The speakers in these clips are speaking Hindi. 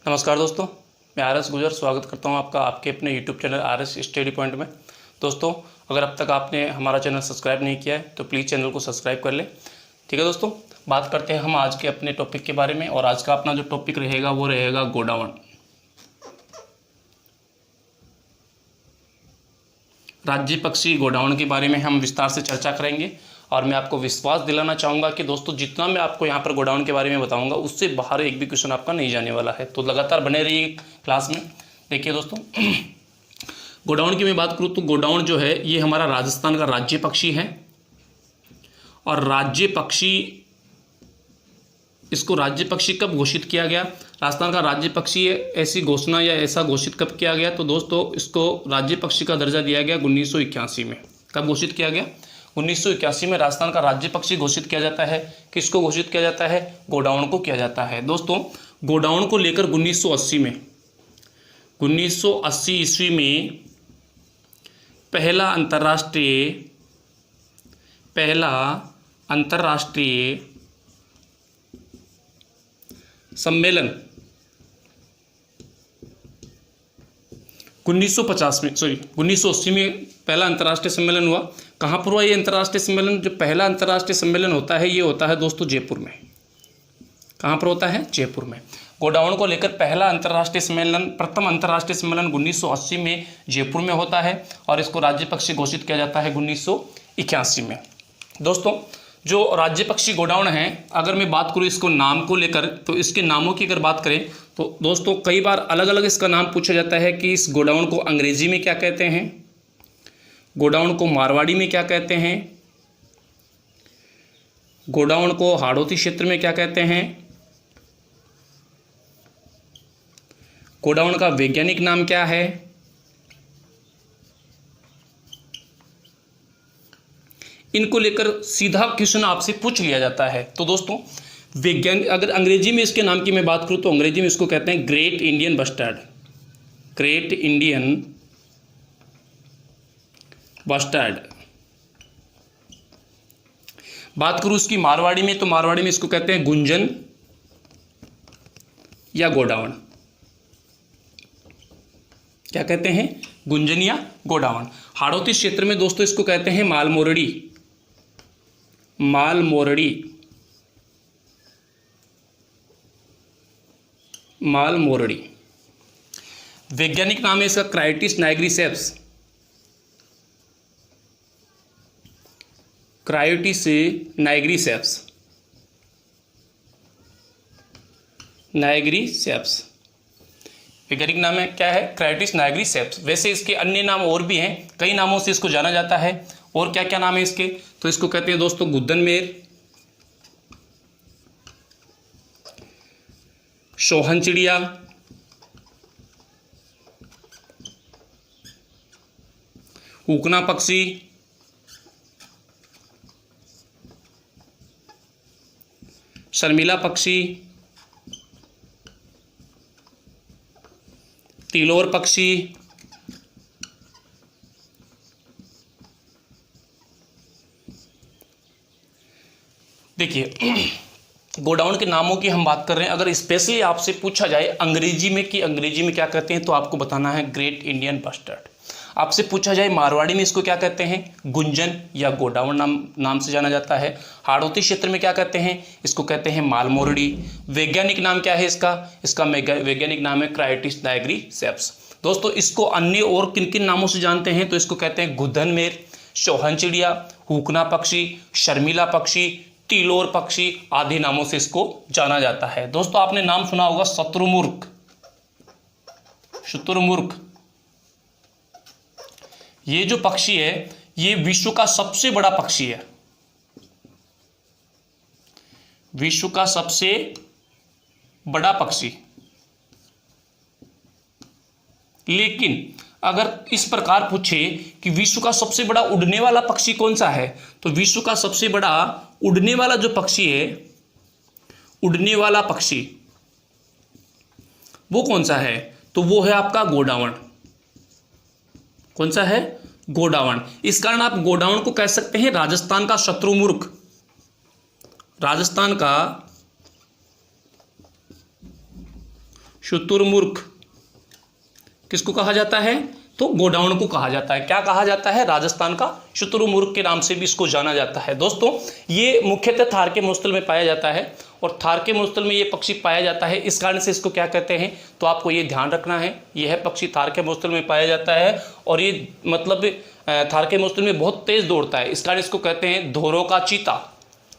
नमस्कार दोस्तों, मैं आर.एस. गुजर स्वागत करता हूं आपका आपके अपने YouTube channel RS. Study point में। दोस्तों, अगर अब तक आपने हमारा चैनल सब्सक्राइब नहीं किया है तो प्लीज़ चैनल को सब्सक्राइब कर लें। ठीक है दोस्तों, बात करते हैं हम आज के अपने टॉपिक के बारे में। और आज का अपना जो टॉपिक रहेगा वो रहेगा गोडाउन। राज्य पक्षी गोडाउन के बारे में हम विस्तार से चर्चा करेंगे। और मैं आपको विश्वास दिलाना चाहूँगा कि दोस्तों, जितना मैं आपको यहाँ पर गोडाउन के बारे में बताऊँगा उससे बाहर एक भी क्वेश्चन आपका नहीं जाने वाला है। तो लगातार बने रहिए क्लास में। देखिए दोस्तों, गोडाउन की मैं बात करूँ तो गोडाउन जो है ये हमारा राजस्थान का राज्य पक्षी है। और राज्य पक्षी, इसको राज्य पक्षी कब घोषित किया गया? राजस्थान का राज्य पक्षी ऐसी घोषणा या ऐसा घोषित कब किया गया? तो दोस्तों, इसको राज्य पक्षी का दर्जा दिया गया 1981 में। कब घोषित किया गया? 1981 में राजस्थान का राज्य पक्षी घोषित किया जाता है। किसको घोषित किया जाता है? गोडाउन को किया जाता है। दोस्तों, गोडाउन को लेकर 1980 ईस्वी में पहला अंतर्राष्ट्रीय सम्मेलन 1980 में पहला अंतर्राष्ट्रीय सम्मेलन हुआ। कहाँ पर हुआ ये अंतर्राष्ट्रीय सम्मेलन? जो पहला अंतर्राष्ट्रीय सम्मेलन होता है ये होता है दोस्तों जयपुर में। कहाँ पर होता है? जयपुर में। गोडाउन को लेकर पहला अंतर्राष्ट्रीय सम्मेलन, प्रथम अंतर्राष्ट्रीय सम्मेलन 1980 में जयपुर में होता है। और इसको राज्य पक्षी घोषित किया जाता है 1981 में। दोस्तों, जो राज्य पक्षी गोडाउन है, अगर मैं बात करूँ इसको नाम को लेकर, तो इसके नामों की अगर बात करें तो दोस्तों कई बार अलग अलग इसका नाम पूछा जाता है कि इस गोडाउन को अंग्रेजी में क्या कहते हैं, गोडाउन को मारवाड़ी में क्या कहते हैं, गोडाउन को हाड़ौती क्षेत्र में क्या कहते हैं, गोडाउन का वैज्ञानिक नाम क्या है। इनको लेकर सीधा क्वेश्चन आपसे पूछ लिया जाता है। तो दोस्तों, वैज्ञानिक, अगर अंग्रेजी में इसके नाम की मैं बात करूं तो अंग्रेजी में इसको कहते हैं great Indian bustard. Great Indian bustard. बात करूं इसकी मारवाड़ी में तो मारवाड़ी में इसको कहते हैं गुंजन या गोडाउन। क्या कहते हैं? गुंजन या गोडाउन। हाड़ौती क्षेत्र में दोस्तों इसको कहते हैं मालमोरड़ी। मालमोरड़ी, मालमोरड़ी। वैज्ञानिक नाम है इसका क्राइटिस नाइग्रिसेप्स। क्राइटिस नाइग्रिसेप्स, नाइग्रिसेप्स वैज्ञानिक नाम है, क्या है? क्राइटिस नाइग्रिसेप्स। वैसे इसके अन्य नाम और भी हैं, कई नामों से इसको जाना जाता है। और क्या क्या नाम है इसके? तो इसको कहते हैं दोस्तों गुद्दनमेर, सोहन चिड़िया, हुकना पक्षी, शर्मिला पक्षी, तिलोर पक्षी, देखिए गोडाउन के नामों की हम बात कर रहे हैं। अगर स्पेशली आपसे पूछा जाए अंग्रेजी में कि अंग्रेजी में क्या कहते हैं, तो आपको बताना है ग्रेट इंडियन बस्टर्ड। आपसे पूछा जाए मारवाड़ी में इसको क्या कहते हैं, गुंजन या गोडाउन नाम से जाना जाता है। हाड़ौती क्षेत्र में क्या कहते हैं, इसको कहते हैं मालमोरड़ी। वैज्ञानिक नाम क्या है इसका? इसका वैज्ञानिक नाम है क्राइटिस नाइग्रिसेप्स। दोस्तों, इसको अन्य और किन किन नामों से जानते हैं, तो इसको कहते हैं गुद्दनमेर, सोहन चिड़िया, हुकना पक्षी, शर्मिला पक्षी, तिलोर पक्षी आदि नामों से इसको जाना जाता है। दोस्तों, आपने नाम सुना होगा शुतुरमुर्ग। शुतुरमुर्ग, ये जो पक्षी है ये विश्व का सबसे बड़ा पक्षी है। विश्व का सबसे बड़ा पक्षी। लेकिन अगर इस प्रकार पूछे कि विश्व का सबसे बड़ा उड़ने वाला पक्षी कौन सा है, तो विश्व का सबसे बड़ा उड़ने वाला जो पक्षी है, उड़ने वाला पक्षी वो कौन सा है? तो वो है आपका गोडाउन। कौन सा है? गोडाउन। इस कारण आप गोडाउन को कह सकते हैं राजस्थान का शत्रुमुर्ग। राजस्थान का शुतुरमुर्ग किसको कहा जाता है? तो गोडाउन को कहा जाता है। क्या कहा जाता है? राजस्थान का शुतुरमुर्ग के नाम से भी इसको जाना जाता है। दोस्तों ये मुख्यतः थार के मरुस्थल में पाया जाता है और थार के मरुस्थल में ये पक्षी पाया जाता है, इस कारण से इसको क्या कहते हैं? तो आपको ये ध्यान रखना है, यह पक्षी थार के मरुस्थल में पाया जाता है और ये मतलब थार के मरुस्थल में बहुत तेज दौड़ता है, इस कारण इसको कहते हैं धोरों का चीता।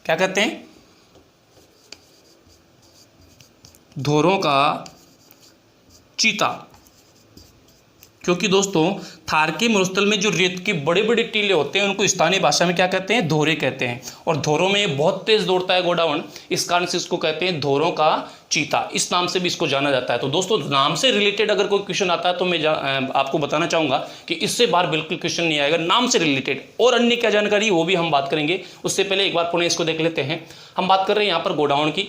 क्या कहते हैं? धोरों का चीता। क्योंकि दोस्तों थार के मरुस्थल में जो रेत के बड़े बड़े टीले होते हैं उनको स्थानीय भाषा में क्या कहते हैं? धोरे कहते हैं। और धोरों में ये बहुत तेज दौड़ता है गोडाउन, इस कारण से इसको कहते हैं धोरों का चीता। इस नाम से भी इसको जाना जाता है। तो दोस्तों नाम से रिलेटेड अगर कोई क्वेश्चन आता है तो मैं आपको बताना चाहूँगा कि इससे बाहर बिल्कुल क्वेश्चन नहीं आएगा। नाम से रिलेटेड और अन्य क्या जानकारी वो भी हम बात करेंगे, उससे पहले एक बार पुनः इसको देख लेते हैं। हम बात कर रहे हैं यहाँ पर गोडाउन की।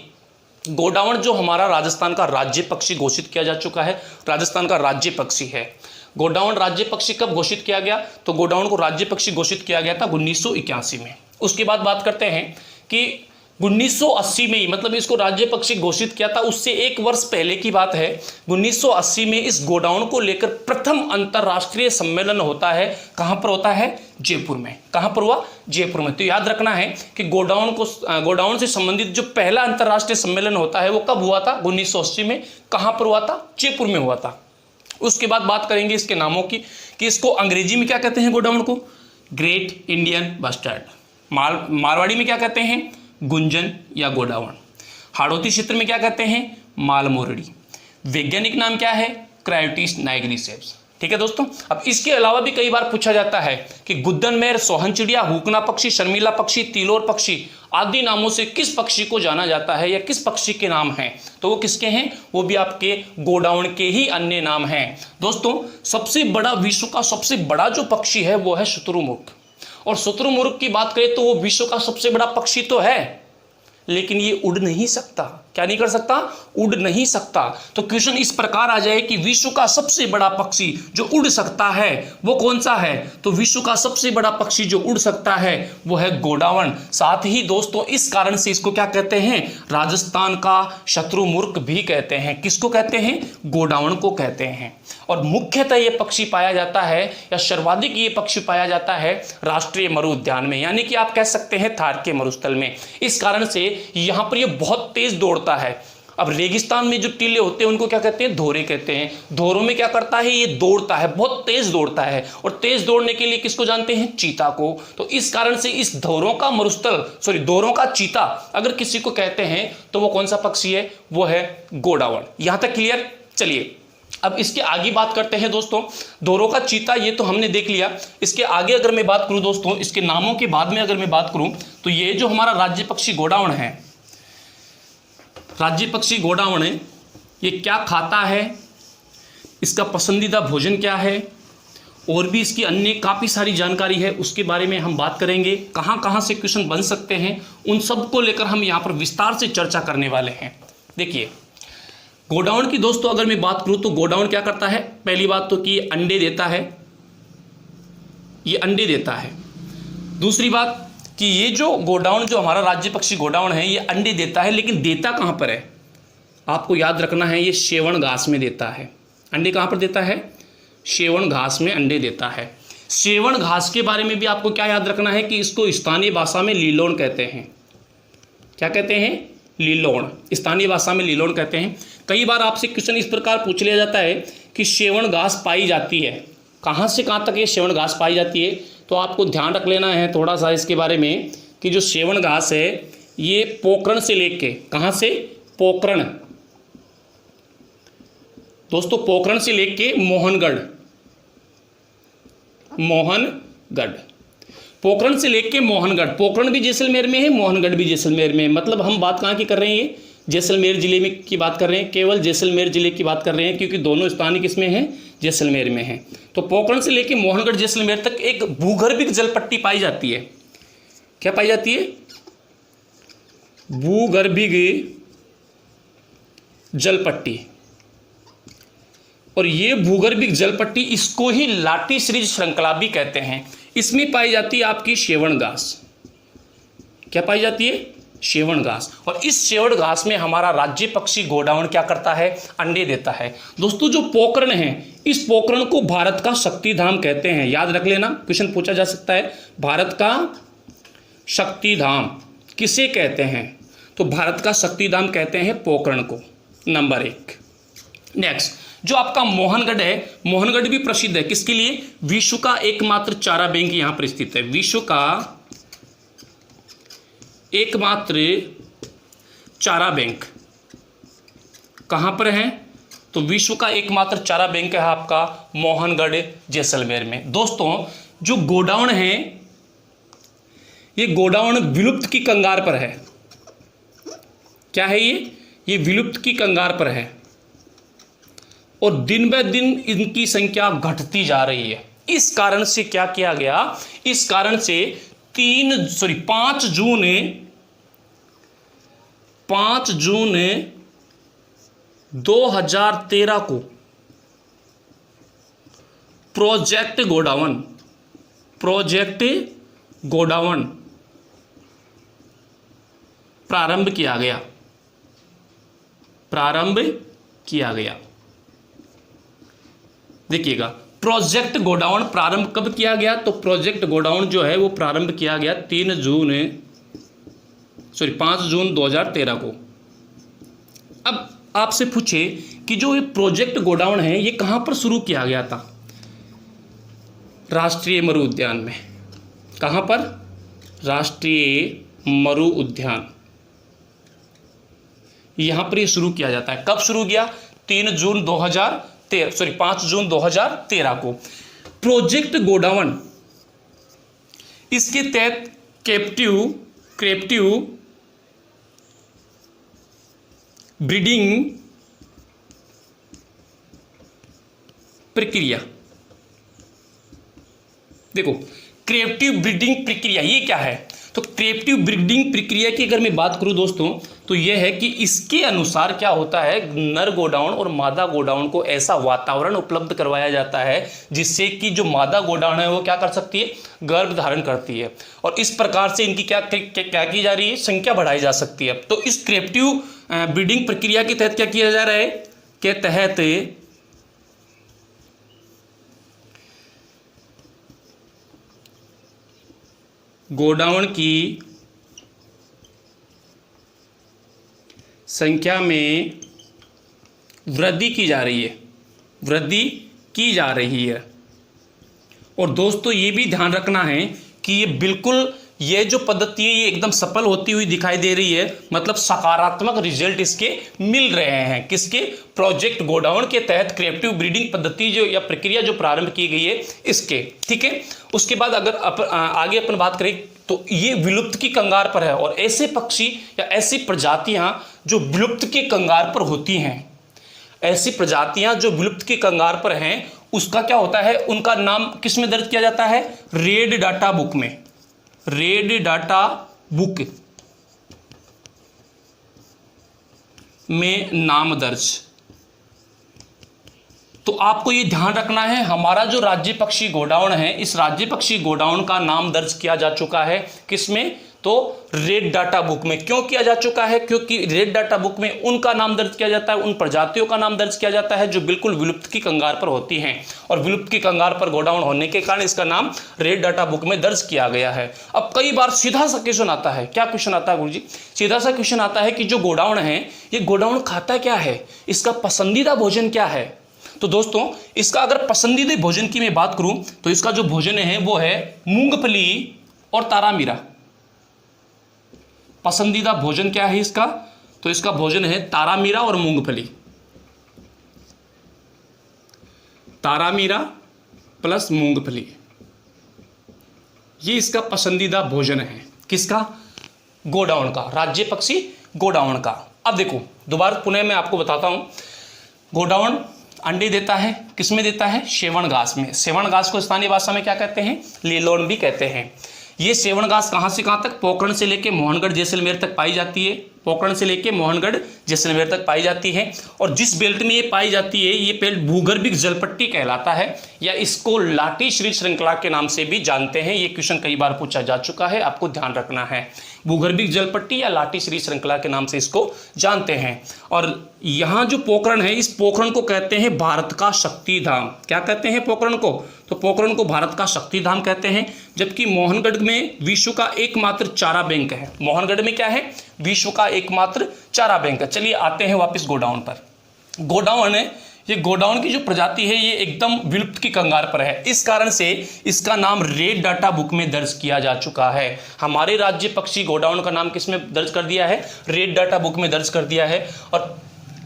गोडाउन जो हमारा राजस्थान का राज्य पक्षी घोषित किया जा चुका है, राजस्थान का राज्य पक्षी है। गोडाउन राज्य पक्षी कब घोषित किया गया? तो गोडाउन को राज्य पक्षी घोषित किया गया था 1981 में। उसके बाद बात करते हैं कि 1980 में ही, मतलब इसको राज्य पक्षी घोषित किया था उससे एक वर्ष पहले की बात है। 1980 में इस गोडाउन को लेकर प्रथम अंतर्राष्ट्रीय सम्मेलन होता है। कहाँ पर होता है? जयपुर में। कहाँ पर हुआ? जयपुर में। तो याद रखना है कि गोडाउन से संबंधित जो पहला अंतर्राष्ट्रीय सम्मेलन होता है वो कब हुआ था? 1980 में। कहाँ पर हुआ था? जयपुर में हुआ था। उसके बाद बात करेंगे इसके नामों की कि इसको अंग्रेजी में क्या कहते हैं? गोडाउन को ग्रेट इंडियन बस्टर्ड। मारवाड़ी में क्या कहते हैं? गुंजन या गोडाउन। हाड़ौती क्षेत्र में क्या कहते हैं? मालमोरडी। वैज्ञानिक नाम क्या है? क्रायोटिस नाइग्रिसेप्स। ठीक है दोस्तों। अब इसके अलावा भी कई बार पूछा जाता है कि गुद्दनमेर, सोहन चिड़िया, हुकना पक्षी, शर्मिला पक्षी, तिलोर पक्षी आदि नामों से किस पक्षी को जाना जाता है या किस पक्षी के नाम हैं? तो वो किसके हैं? वो भी आपके गोडाउन के ही अन्य नाम हैं। दोस्तों सबसे बड़ा, विश्व का सबसे बड़ा जो पक्षी है वो है शुतुरमुर्ग। और शुतुरमुर्ग की बात करें तो वो विश्व का सबसे बड़ा पक्षी तो है, लेकिन ये उड़ नहीं सकता। क्या नहीं कर सकता? उड़ नहीं सकता। तो क्वेश्चन इस प्रकार आ जाए कि विश्व का सबसे बड़ा पक्षी जो उड़ सकता है वो कौन सा है? तो विश्व का सबसे बड़ा पक्षी जो उड़ सकता है वो है गोडाउन। साथ ही दोस्तों इस कारण से इसको क्या कहते हैं? राजस्थान का शुतुरमुर्ग भी कहते हैं। किसको कहते हैं? गोडाउन को कहते हैं। और मुख्यतः ये पक्षी पाया जाता है या सर्वाधिक ये पक्षी पाया जाता है राष्ट्रीय मरु उद्यान में, यानी कि आप कह सकते हैं थार के मरुस्थल में। इस कारण से यहाँ पर ये बहुत तेज दौड़ता है। अब रेगिस्तान में जो टीले होते हैं उनको क्या कहते हैं? धोरे कहते हैं। धोरों में क्या करता है? ये दौड़ता है, बहुत तेज दौड़ता है। और तेज दौड़ने के लिए किसको जानते हैं? चीता को। तो इस कारण से इस धोरों का मरुस्थल, धोरों का चीता अगर किसी को कहते हैं तो वो कौन सा पक्षी है? वो है गोडाउन। यहां तक क्लियर? चलिए अब इसके आगे बात करते हैं दोस्तों। धोरों का चीता ये तो हमने देख लिया। इसके आगे अगर मैं बात करूं दोस्तों, इसके नामों के बाद में अगर मैं बात करूं तो ये जो हमारा राज्य पक्षी गोडाउन है, राज्य पक्षी गोडाउन है, ये क्या खाता है, इसका पसंदीदा भोजन क्या है, और भी इसकी अन्य काफ़ी सारी जानकारी है, उसके बारे में हम बात करेंगे। कहाँ कहाँ से क्वेश्चन बन सकते हैं उन सब को लेकर हम यहाँ पर विस्तार से चर्चा करने वाले हैं। देखिए गोडाउन की दोस्तों अगर मैं बात करूँ तो गोडाउन क्या करता है? पहली बात तो कि अंडे देता है, ये अंडे देता है। दूसरी बात कि ये जो गोडाउन, जो हमारा राज्य पक्षी गोडाउन है, ये अंडे देता है, लेकिन देता कहाँ पर है? आपको याद रखना है, ये शेवण घास में देता है। अंडे कहाँ पर देता है? शेवण घास में अंडे देता है। शेवण घास के बारे में भी आपको क्या याद रखना है कि इसको स्थानीय भाषा में लीलोन कहते हैं। क्या कहते हैं? लीलोन। स्थानीय भाषा में लीलोन कहते हैं। कई बार आपसे क्वेश्चन इस प्रकार पूछ लिया जाता है कि शेवण घास पाई जाती है, कहाँ से कहाँ तक ये शेवण घास पाई जाती है? तो आपको ध्यान रख लेना है थोड़ा सा इसके बारे में कि जो शेवण घास है ये पोखरण से लेके, कहाँ से? पोखरण दोस्तों, पोखरण से लेके मोहनगढ़, पोखरण से लेके मोहनगढ़। पोखरण भी जैसलमेर में है, मोहनगढ़ भी जैसलमेर में है। मतलब हम बात कहाँ की कर रहे हैं? जैसलमेर जिले में की बात कर रहे हैं, केवल जैसलमेर जिले की बात कर रहे हैं, क्योंकि दोनों स्थानीय किसमें हैं? जैसलमेर में है। तो पोखरण से लेके मोहनगढ़ जैसलमेर तक एक भूगर्भिक जलपट्टी पाई जाती है। क्या पाई जाती है? भूगर्भिक जलपट्टी। और ये भूगर्भिक जलपट्टी, इसको ही लाटी सीरीज श्रृंखला भी कहते हैं। इसमें पाई जाती है आपकी शेवण घास। क्या पाई जाती है? शेवण घास। और इस शेवण घास में हमारा राज्य पक्षी गोडाउन क्या करता है, अंडे देता है। दोस्तों जो पोकरण है, इस पोकरण को भारत का शक्तिधाम कहते हैं, याद रख लेना, क्वेश्चन पूछा जा सकता है। भारत का शक्तिधाम किसे कहते हैं, तो भारत का शक्तिधाम कहते हैं पोकरण को, नंबर 1। नेक्स्ट जो आपका मोहनगढ़ है, मोहनगढ़ भी प्रसिद्ध है किसके लिए, विश्व का एकमात्र चारा बैंक यहां पर स्थित है। विश्व का एकमात्र चारा बैंक कहां पर है, तो विश्व का एकमात्र चारा बैंक है आपका मोहनगढ़ जैसलमेर में। दोस्तों जो गोडाउन है, ये गोडाउन विलुप्त की कंगार पर है। क्या है ये विलुप्त की कंगार पर है और दिन ब दिन इनकी संख्या घटती जा रही है। इस कारण से क्या किया गया, इस कारण से 5 जून 2013 को प्रोजेक्ट गोडाउन प्रारंभ किया गया। देखिएगा प्रोजेक्ट गोडाउन प्रारंभ कब किया गया, तो प्रोजेक्ट गोडाउन जो है वो प्रारंभ किया गया 5 जून 2013 को। अब आपसे पूछे कि जो ये प्रोजेक्ट गोडाउन है ये कहां पर शुरू किया गया था, राष्ट्रीय मरु उद्यान में। कहां पर, राष्ट्रीय मरु उद्यान, यहां पर ये शुरू किया जाता है। कब शुरू किया, 5 जून 2013 को। प्रोजेक्ट गोडाउन, इसके तहत कैप्टिव ब्रीडिंग प्रक्रिया, देखो क्रिएटिव ब्रीडिंग प्रक्रिया ये क्या है, तो क्रिएटिव ब्रीडिंग प्रक्रिया की अगर मैं बात करूं दोस्तों, तो यह है कि इसके अनुसार क्या होता है, नर गोडाउन और मादा गोडाउन को ऐसा वातावरण उपलब्ध करवाया जाता है जिससे कि जो मादा गोडाउन है वो क्या कर सकती है, गर्भ धारण करती है, और इस प्रकार से इनकी क्या की जा रही है, संख्या बढ़ाई जा सकती है। तो इस क्रिएटिव ब्रीडिंग प्रक्रिया के तहत क्या किया जा रहा है, के तहत गोडाउन की संख्या में वृद्धि की जा रही है। और दोस्तों ये भी ध्यान रखना है कि ये बिल्कुल ये जो पद्धति है ये एकदम सफल होती हुई दिखाई दे रही है, मतलब सकारात्मक रिजल्ट इसके मिल रहे हैं। किसके, प्रोजेक्ट गोडाउन के तहत क्रिएटिव ब्रीडिंग पद्धति जो या प्रक्रिया जो प्रारंभ की गई है इसके, ठीक है। उसके बाद अगर आगे अपन बात करें तो ये विलुप्त की कंगार पर है, और ऐसे पक्षी या ऐसी प्रजातियां जो विलुप्त की कंगार पर होती हैं, ऐसी प्रजातियां जो विलुप्त की कंगार पर हैं, उसका क्या होता है, उनका नाम किस में दर्ज किया जाता है, रेड डाटा बुक में, रेड डाटा बुक में नाम दर्ज। तो आपको ये ध्यान रखना है, हमारा जो राज्य पक्षी गोडाउन है, इस राज्य पक्षी गोडाउन का नाम दर्ज किया जा चुका है किसमें, तो रेड डाटा बुक में। क्यों किया जा चुका है, क्योंकि रेड डाटा बुक में उनका नाम दर्ज किया जाता है, उन प्रजातियों का नाम दर्ज किया जाता है जो बिल्कुल विलुप्त की कंगार पर होती हैं, और विलुप्त की कंगार पर गोडाउन होने के कारण इसका नाम रेड डाटा बुक में दर्ज किया गया है। अब कई बार सीधा सा क्वेश्चन आता है, क्या क्वेश्चन आता है गुरुजी, सीधा सा क्वेश्चन आता है कि जो गोडाउन है ये गोडाउन खाता क्या है, इसका पसंदीदा भोजन क्या है। तो दोस्तों इसका अगर पसंदीदा भोजन की मैं बात करूं तो इसका जो भोजन है वो है मूंगफली और तारामीरा। पसंदीदा भोजन क्या है इसका, तो इसका भोजन है तारामीरा और मूंगफली, तारामीरा प्लस मूंगफली, ये इसका पसंदीदा भोजन है। किसका, गोडाउन का, राज्य पक्षी गोडाउन का। अब देखो दोबारा पुनः मैं आपको बताता हूं, गोडाउन अंडे देता है, किसमें देता है, सेवण घास में। सेवण घास को स्थानीय भाषा में क्या कहते हैं, लीलोन भी कहते हैं। ये सेवण घास कहाँ से कहाँ तक, पोकरण से लेकर मोहनगढ़ जैसलमेर तक पाई जाती है। पोखरण से लेके मोहनगढ़ जैसलमेर तक पाई जाती है। और जिस बेल्ट में ये पाई जाती है ये बेल्ट भूगर्भिक जलपट्टी कहलाता है, या इसको लाटी श्री श्रृंखला के नाम से भी जानते हैं। ये क्वेश्चन कई बार पूछा जा चुका है, आपको ध्यान रखना है। भूगर्भिक जलपट्टी या लाटी श्री श्रृंखला के नाम से इसको जानते हैं। और यहाँ जो पोखरण है, इस पोखरण को कहते हैं भारत का शक्ति धाम। क्या कहते हैं पोखरण को? तो पोखरण को भारत का शक्ति धाम कहते हैं। जबकि मोहनगढ़ में विश्व का एकमात्र चारा बैंक है। मोहनगढ़ में क्या है? विश्व का एकमात्र चारा बैंक है। चलिए आते हैं वापस गोडाउन पर। गोडाउन है, ये गोडाउन की जो प्रजाति है ये एकदम विलुप्त की कगार पर है। इस कारण से इसका नाम रेड डाटा बुक में दर्ज किया जा चुका है। हमारे राज्य पक्षी गोडाउन का नाम किसमें दर्ज कर दिया है? रेड डाटा बुक में दर्ज कर दिया है। और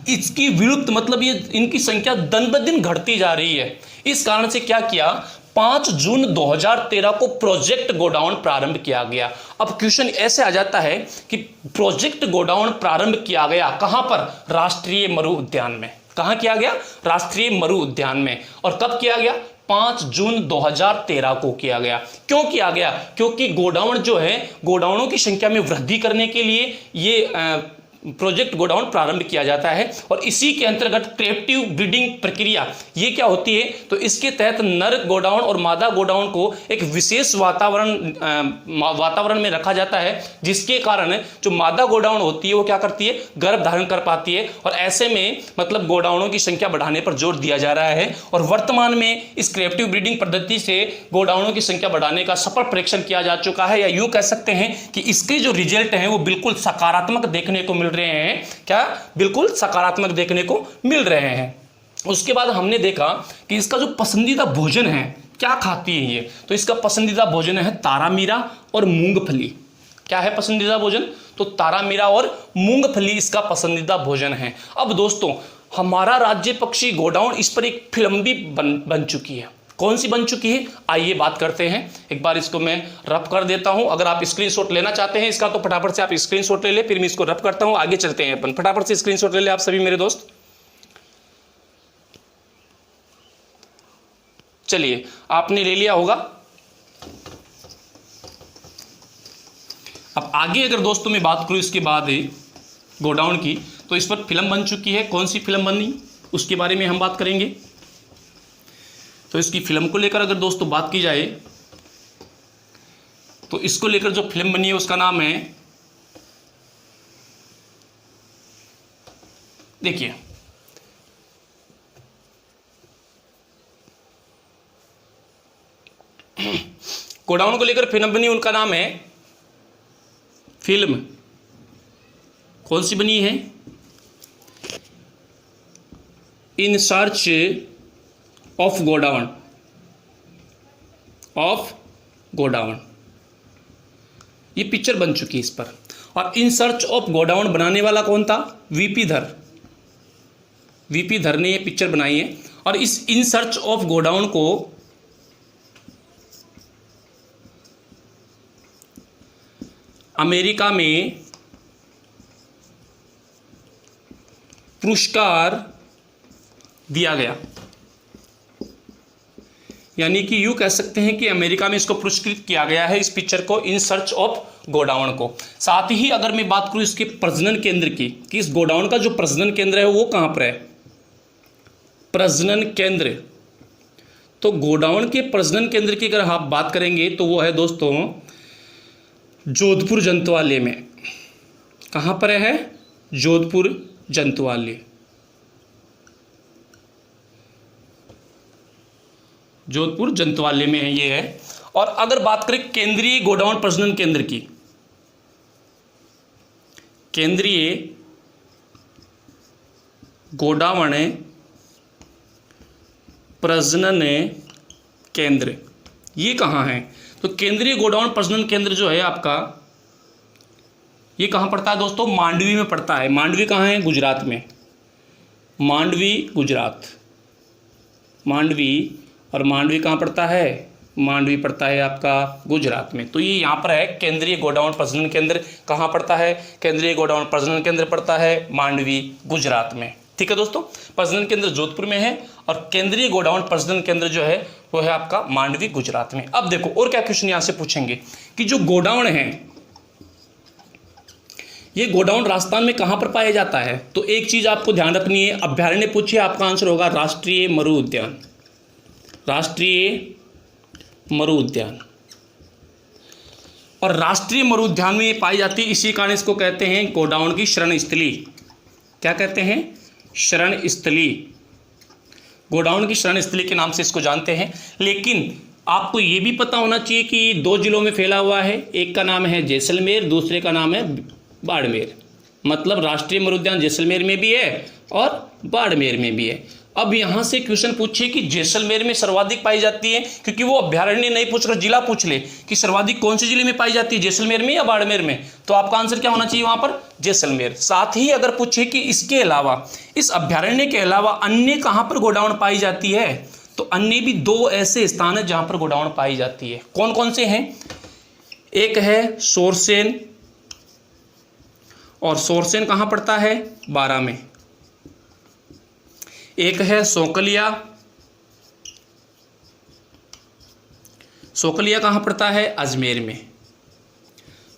इसकी विलुप्त मतलब ये इनकी संख्या दिन ब दिन घटती जा रही है। इस कारण से क्या किया, 5 जून 2013 को प्रोजेक्ट गोडाउन प्रारंभ किया गया। अब क्वेश्चन ऐसे आ जाता है कि प्रोजेक्ट गोडाउन प्रारंभ किया गया कहां पर? राष्ट्रीय मरु उद्यान में। कहां किया गया? राष्ट्रीय मरु उद्यान में। और कब किया गया? 5 जून 2013 को किया गया। क्यों किया गया? क्योंकि गोडाउन जो है, गोडाउनों की संख्या में वृद्धि करने के लिए ये प्रोजेक्ट गोडाउन प्रारंभ किया जाता है। और इसी के अंतर्गत कैप्टिव ब्रीडिंग प्रक्रिया ये क्या होती है? तो इसके तहत नर गोडाउन और मादा गोडाउन को एक विशेष वातावरण में रखा जाता है, जिसके कारण जो मादा गोडाउन होती है वो क्या करती है? गर्भ धारण कर पाती है। और ऐसे में मतलब गोडाउनों की संख्या बढ़ाने पर जोर दिया जा रहा है। और वर्तमान में इस कैप्टिव ब्रीडिंग पद्धति से गोडाउनों की संख्या बढ़ाने का सफल परीक्षण किया जा चुका है, या यूं कह सकते हैं कि इसके जो रिजल्ट हैं वो बिल्कुल सकारात्मक देखने को मिल रहे हैं। क्या? बिल्कुल सकारात्मक देखने को मिल रहे हैं। उसके बाद हमने देखा कि इसका जो पसंदीदा भोजन है, क्या खाती है ये? तो इसका पसंदीदा भोजन है तारामीरा और मूंगफली। क्या है पसंदीदा भोजन? तो तारामीरा और मूंगफली इसका पसंदीदा भोजन है। अब दोस्तों, हमारा राज्य पक्षी गोडाउन, इस पर एक फिल्म भी बन चुकी है। कौन सी बन चुकी है? आइए बात करते हैं। एक बार इसको मैं रब कर देता हूं। अगर आप स्क्रीनशॉट लेना चाहते हैं इसका तो फटाफट से आप स्क्रीनशॉट ले ले, फिर मैं इसको रब करता हूं। आगे चलते हैं अपन। फटाफट से स्क्रीनशॉट ले ले आप सभी मेरे दोस्त। चलिए, आपने ले लिया होगा। अब आगे अगर दोस्तों मैं बात करूं इसके बाद गोडाउन की, तो इस पर फिल्म बन चुकी है। कौन सी फिल्म बनी उसके बारे में हम बात करेंगे। तो इसकी फिल्म को लेकर अगर दोस्तों बात की जाए तो इसको लेकर जो फिल्म बनी है उसका नाम है, देखिए, गोडाउन को लेकर फिल्म बनी, उनका नाम है फिल्म। कौन सी बनी है? In search of godown. ये पिक्चर बन चुकी है इस पर। और इन सर्च ऑफ गोडाउन बनाने वाला कौन था? वीपी धर ने ये पिक्चर बनाई है। और इस इन सर्च ऑफ गोडाउन को अमेरिका में पुरस्कार दिया गया। यानी कि यूँ कह सकते हैं कि अमेरिका में इसको पुरस्कृत किया गया है, इस पिक्चर को, इन सर्च ऑफ गोडाउन को। साथ ही अगर मैं बात करूँ इसके प्रजनन केंद्र की, कि इस गोडाउन का जो प्रजनन केंद्र है वो कहाँ पर है? प्रजनन केंद्र, तो गोडाउन के प्रजनन केंद्र की अगर आप बात करेंगे तो वो है दोस्तों जोधपुर जंतुआलय में। कहाँ पर है? जोधपुर जंतुआलय। जोधपुर जंतुआलय में है ये है। और अगर बात करें केंद्रीय गोडाउन प्रजनन केंद्र की, केंद्रीय गोडाउन प्रजनन केंद्र ये कहाँ है? तो केंद्रीय गोडाउन प्रजनन केंद्र जो है आपका, ये कहाँ पड़ता है दोस्तों? मांडवी में पड़ता है। मांडवी कहाँ है? गुजरात में। मांडवी, गुजरात। मांडवी, और मांडवी कहाँ पड़ता है? मांडवी पड़ता है आपका गुजरात में। तो ये यहाँ पर है केंद्रीय गोडाउन प्रजनन केंद्र। कहाँ पड़ता है? केंद्रीय गोडाउन प्रजनन केंद्र पड़ता है मांडवी, गुजरात में। ठीक है दोस्तों, प्रजनन केंद्र जोधपुर में है और केंद्रीय गोडाउन प्रजनन केंद्र जो है वो है आपका मांडवी, गुजरात में। अब देखो और क्या क्वेश्चन यहाँ से पूछेंगे कि जो गोडाउन है, ये गोडाउन राजस्थान में कहाँ पर पाया जाता है? तो एक चीज़ आपको ध्यान रखनी है, अभ्यारण्य पूछिए, आपका आंसर होगा राष्ट्रीय मरु उद्यान। राष्ट्रीय मरु उद्यान। और राष्ट्रीय मरु उद्यान में ये पाई जाती है, इसी कारण इसको कहते हैं गोडाउन की शरण स्थली। क्या कहते हैं? शरण स्थली। गोडाउन की शरण स्थली के नाम से इसको जानते हैं। लेकिन आपको ये भी पता होना चाहिए कि 2 जिलों में फैला हुआ है, एक का नाम है जैसलमेर, दूसरे का नाम है बाड़मेर। मतलब राष्ट्रीय मरु उद्यान जैसलमेर में भी है और बाड़मेर में भी है। अब यहाँ से क्वेश्चन पूछिए कि जैसलमेर में सर्वाधिक पाई जाती है, क्योंकि वो अभ्यारण्य नहीं पूछकर जिला पूछ ले कि सर्वाधिक कौन से जिले में पाई जाती है, जैसलमेर में या बाड़मेर में, तो आपका आंसर क्या होना चाहिए वहाँ पर? जैसलमेर। साथ ही अगर पूछे कि इसके अलावा, इस अभ्यारण्य के अलावा अन्य कहाँ पर गोडाउन पाई जाती है, तो अन्य भी 2 ऐसे स्थान हैं जहाँ पर गोडाउन पाई जाती है। कौन कौन से हैं? एक है सोरसेन, और सोरसेन कहाँ पड़ता है? बारां में। एक है सोकलिया, सोकलिया कहाँ पड़ता है? अजमेर में।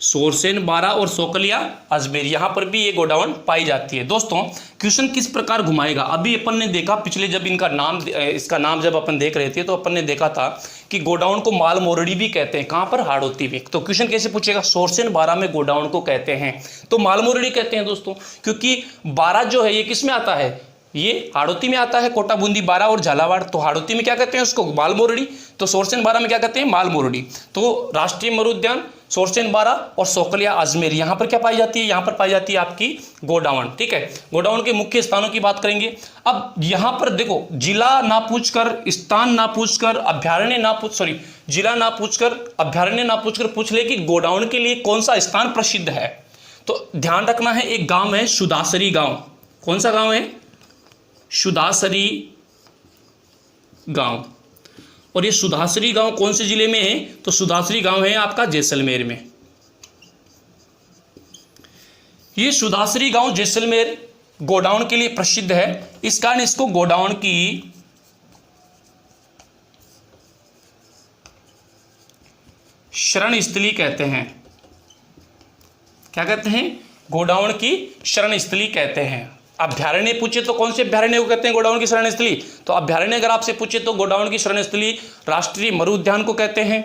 सोरसेन, बारां और सोकलिया अजमेर, यहाँ पर भी ये गोडाउन पाई जाती है। दोस्तों क्वेश्चन किस प्रकार घुमाएगा, अभी अपन ने देखा पिछले जब इसका नाम जब अपन देख रहे थे तो अपन ने देखा था कि गोडाउन को माल मोरडी भी कहते हैं। कहाँ पर? हाड़ौती में। तो क्वेश्चन कैसे पूछेगा? सोरसेन बारां में गोडाउन को कहते हैं, तो माल मोरडी कहते हैं दोस्तों, क्योंकि बारां जो है ये किस में आता है? ये हाड़ौती में आता है, कोटा, बूंदी, बारां और झालावाड़। तो हाड़ौती में क्या कहते हैं उसको? माल मोरडी। तो सोरसेन बारां में क्या कहते हैं? माल मोरडी। तो राष्ट्रीय मरु उद्यान, सोरसेन बारां और सोकलिया अजमेर, यहाँ पर क्या पाई जाती है? यहाँ पर पाई जाती है आपकी गोडाउन। ठीक है, गोडाउन के मुख्य स्थानों की बात करेंगे। अब यहाँ पर देखो, जिला ना पूछकर, स्थान ना पूछकर, अभ्यारण्य ना जिला ना पूछकर, अभ्यारण्य ना पूछकर पूछ ले कि गोडाउन के लिए कौन सा स्थान प्रसिद्ध है। तो ध्यान रखना है, एक गांव है सुदासरी गांव। कौन सा गांव है? सुदासरी गांव। और ये सुदासरी गांव कौन से जिले में है? तो सुदासरी गांव है आपका जैसलमेर में। ये सुदासरी गांव जैसलमेर गोडाउन के लिए प्रसिद्ध है, इस कारण इसको गोडाउन की शरण स्थली कहते हैं। क्या कहते हैं? गोडाउन की शरण स्थली कहते हैं। अभ्यारण्य पूछे तो कौन से अभ्यारण्य को कहते हैं गोडाउन की शरण स्थली? तो अभ्यारण्य अगर आपसे पूछे तो गोडाउन की शरण स्थली राष्ट्रीय मरु उद्यान को कहते हैं।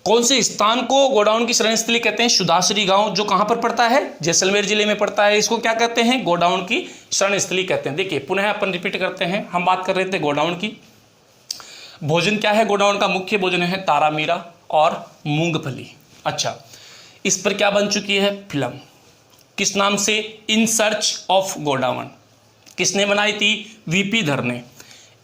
कौन से स्थान को गोडाउन की शरण स्थली कहते हैं? सुदासरी गांव, जो कहां पर पड़ता है? जैसलमेर जिले में पड़ता है। इसको क्या कहते हैं? गोडाउन की शरण स्थली कहते हैं। देखिए पुनः अपन रिपीट करते हैं, हम बात कर रहे थे गोडाउन की। भोजन क्या है गोडाउन का? मुख्य भोजन है तारा मीरा और मूंगफली। अच्छा, इस पर क्या बन चुकी है? फिल्म। किस नाम से? In search of godown. किसने बनाई थी? वीपी धर ने।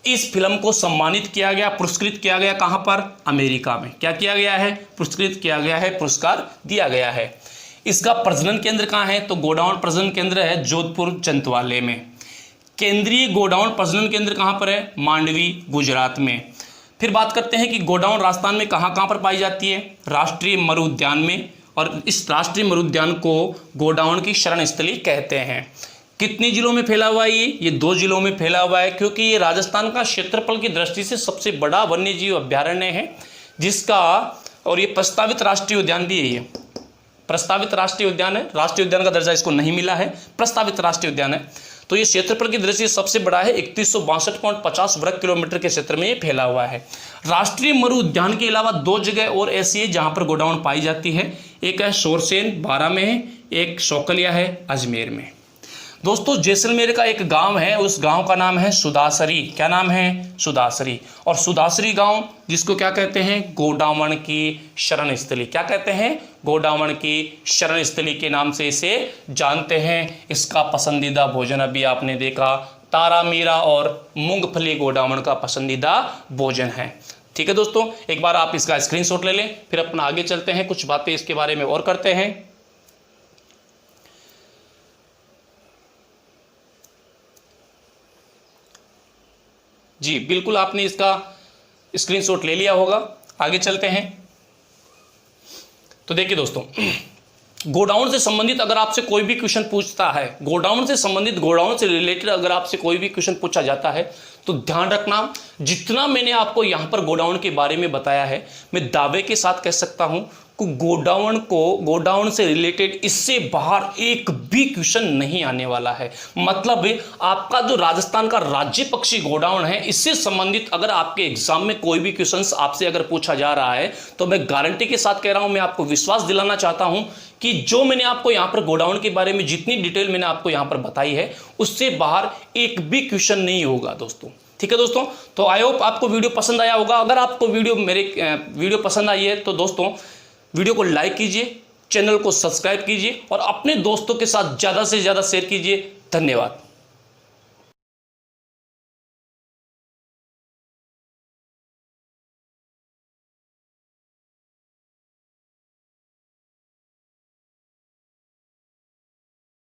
इस फिल्म को सम्मानित किया गया, पुरस्कृत किया गया कहां पर? अमेरिका में। क्या किया गया है? पुरस्कृत किया गया है, पुरस्कार दिया गया है। इसका प्रजनन केंद्र कहां है? तो गोडाउन प्रजनन केंद्र है जोधपुर चंतवाले में। केंद्रीय गोडाउन प्रजनन केंद्र कहां पर है? मांडवी, गुजरात में। फिर बात करते हैं कि गोडाउन राजस्थान में कहां कहां पर पाई जाती है? राष्ट्रीय मरु उद्यान में। और इस राष्ट्रीय मरु उद्यान को गोडाउन की शरण स्थली कहते हैं। कितने जिलों में फैला हुआ है ये 2 जिलों में फैला हुआ है, क्योंकि ये राजस्थान का क्षेत्रफल की दृष्टि से सबसे बड़ा वन्य जीव अभ्यारण्य है, जिसका, और ये प्रस्तावित राष्ट्रीय उद्यान भी है। ये प्रस्तावित राष्ट्रीय उद्यान है, राष्ट्रीय उद्यान का दर्जा इसको नहीं मिला है, प्रस्तावित राष्ट्रीय उद्यान है। तो ये क्षेत्रफल की दृष्टि से सबसे बड़ा है, 3162.50 वर्ग किलोमीटर के क्षेत्र में ये फैला हुआ है। राष्ट्रीय मरु उद्यान के अलावा 2 जगह और ऐसी है जहां पर गोडाउन पाई जाती है। एक है सोरसेन बारां में है, एक सोकलिया है अजमेर में। दोस्तों जैसलमेर का एक गांव है, उस गांव का नाम है सुदासरी। क्या नाम है? सुदासरी। और सुदासरी गांव जिसको क्या कहते हैं? गोडाउन की शरण स्थली। क्या कहते हैं? गोडाउन की शरण स्थली के नाम से इसे जानते हैं। इसका पसंदीदा भोजन अभी आपने देखा, तारा मीरा और मूंगफली गोडाउन का पसंदीदा भोजन है। ठीक है दोस्तों, एक बार आप इसका स्क्रीनशॉट ले लें, फिर अपना आगे चलते हैं, कुछ बातें इसके बारे में और करते हैं। जी बिल्कुल, आपने इसका स्क्रीनशॉट ले लिया होगा। आगे चलते हैं। तो देखिए दोस्तों, गोडाउन से संबंधित अगर आपसे कोई भी क्वेश्चन पूछता है, गोडाउन से संबंधित, गोडाउन से रिलेटेड अगर आपसे कोई भी क्वेश्चन पूछा जाता है, तो ध्यान रखना, जितना मैंने आपको यहाँ पर गोडाउन के बारे में बताया है, मैं दावे के साथ कह सकता हूँ गोडाउन से रिलेटेड इससे बाहर एक भी क्वेश्चन नहीं आने वाला है। मतलब आपका जो राजस्थान का राज्य पक्षी गोडाउन है, इससे संबंधित अगर आपके एग्जाम में कोई भी क्वेश्चन आपसे अगर पूछा जा रहा है तो मैं गारंटी के साथ कह रहा हूं, मैं आपको विश्वास दिलाना चाहता हूं कि जो मैंने आपको यहां पर गोडाउन के बारे में जितनी डिटेल मैंने आपको यहां पर बताई है, उससे बाहर एक भी क्वेश्चन नहीं होगा दोस्तों। ठीक है दोस्तों, तो आई होप आपको वीडियो पसंद आया होगा। अगर आपको वीडियो पसंद आई है तो दोस्तों वीडियो को लाइक कीजिए, चैनल को सब्सक्राइब कीजिए और अपने दोस्तों के साथ ज़्यादा से ज़्यादा शेयर कीजिए। धन्यवाद।